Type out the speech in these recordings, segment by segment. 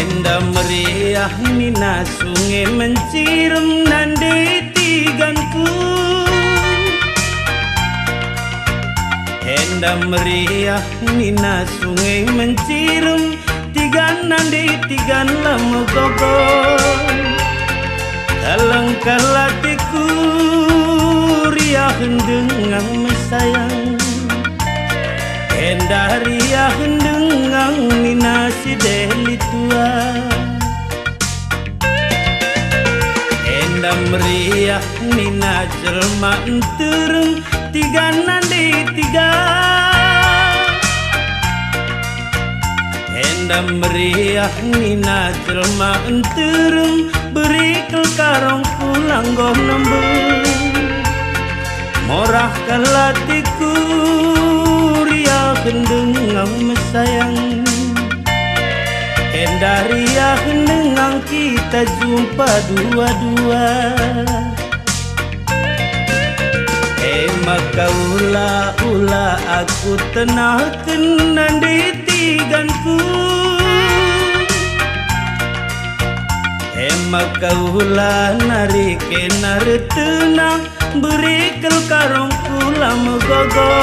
Enda meriah nina sungai mencirum nande tiganku. Enda meriah nina sungai mencirum tigan nande tigan lama gogo. Dalam kalatiku riah dengan mesayang. Enda riah dengan nina si deli tua. Enda meriah nina jelma entereng tiga nandi tiga. Enda meriah nina jelma entereng beri kelkarong pulang goh nembeng. Morah kalatiku riah dengan mesayang. Enda riah dengan kita jumpa dua-dua. Maka ula aku tenangkan nandi tiganku. Maka ula narik kenar tenang beri kelkarong pula megogo.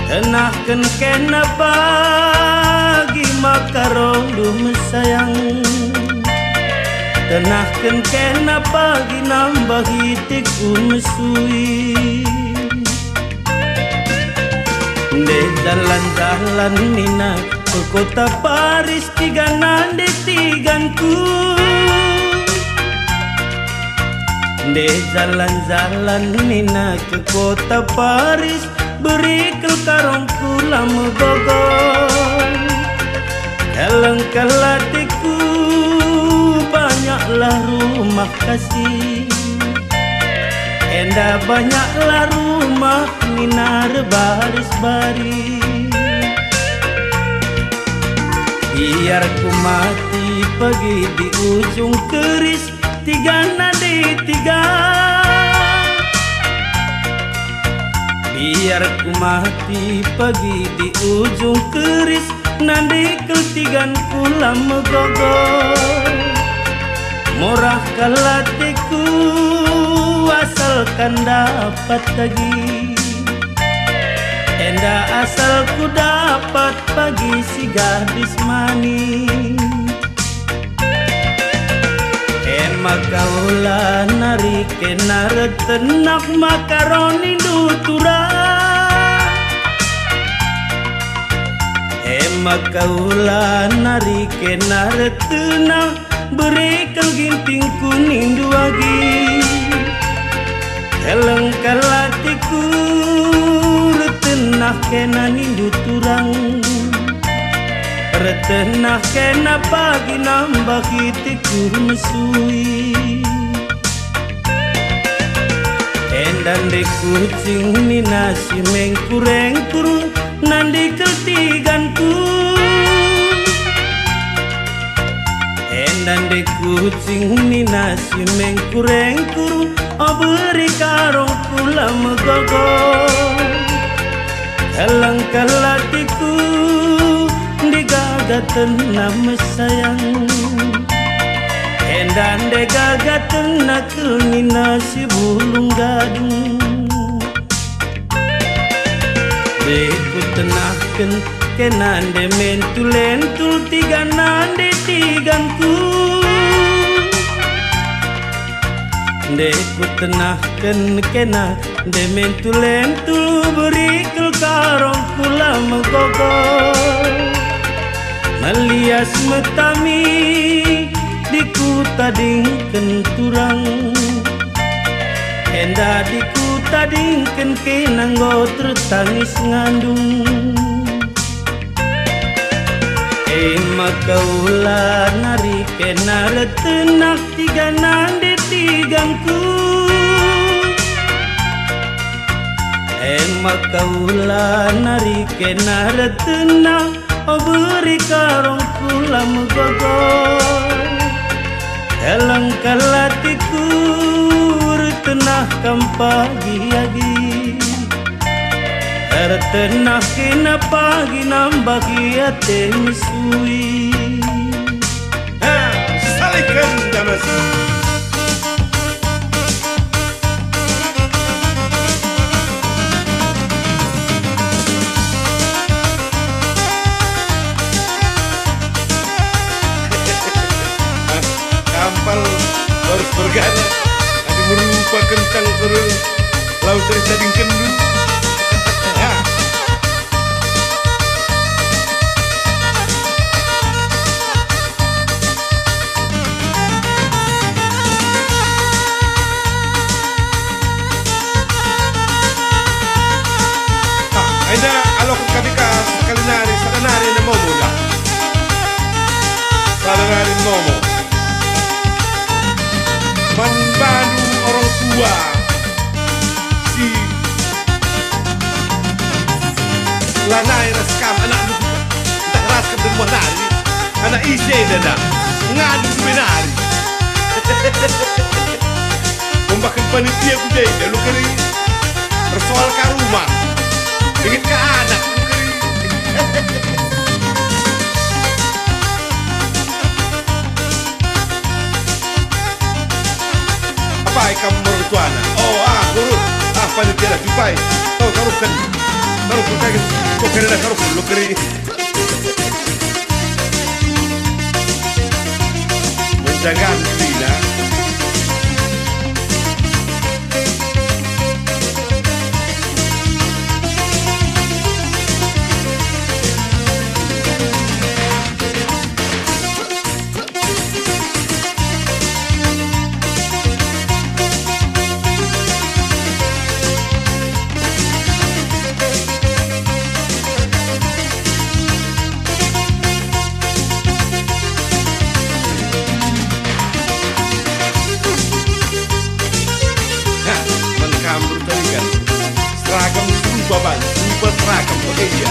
Tenahkan kena pagi makarong dum sayang. Tenahkan kena pagi nambah hitiku mesui. De jalan-jalan nina ke kota Paris tiga nande tiganku. De jalan-jalan nina ke kota Paris beri kelkarong pula megogo. Dalam kalatiku banyaklah rumah kasih. Enda banyaklah rumah minar baris-baris. Biar ku mati pergi di ujung keris tiga nadi tiga. Biar ku mati pergi di ujung keris nandi ketigan pula megogo. Murah kalatiku asalkan dapat lagi. Enda asal ku dapat pagi si gadis manis. Maka ula narik kenar tenak makaroni dutura. Maka ula narik kenar tenak beri keginting kuning duagi. Eleng kalatiku retenah kena nindu turang. Retenah kena pagi nambah hitiku mesui. Endan de kucing nina si mengkureng-kurung nandi ketiganku. Endan de kucing nina si mengkureng-kurung beri karong pula megogo. Dalam kalatiku digagatan nama sayang. Endan de gagatan nakal nina si bulung gadung. Beku tenahkan kenan de mentul-entul tiga nande tiganku. Deku tenahkan kena de mentul-entul beri kelkarong pula megogo. Melias metami diku tadingken turang. Enda diku tadingken kenanggo tertangis ngandung. Maka ula narik kenar tenak tiga nande tiganku. Maka ula narik kenar tenak beri karong pula megogo. Dalam kalatiku retenah kam pagi-agi. Tenah kena pagi nambah kia teh misui. Salikan damas. Kampal harus bergana. Ada berupa kentang turun laut cerita dingkendu. Aina alok kabika kalinari sadanari na momo na. Sadanari momo. Manbanu orang tua si lanai raskam anak lu tak raskam dan monari anak isi dada ngadu sebenari. Membakan panitia kudai dah lu keri persoal ke rumah. Ingin ke anak apa kamu mertuana? Oh guru panitia dah jupai tahu taruhkan kau kena dah taruhkan lu keri menjaga diri. Seragam baban, super seragam pakai dia.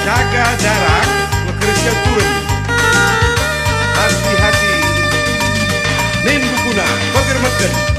Jaga jarak, bekerja turun. Hati-hati. Nin bukuna, bagaimana?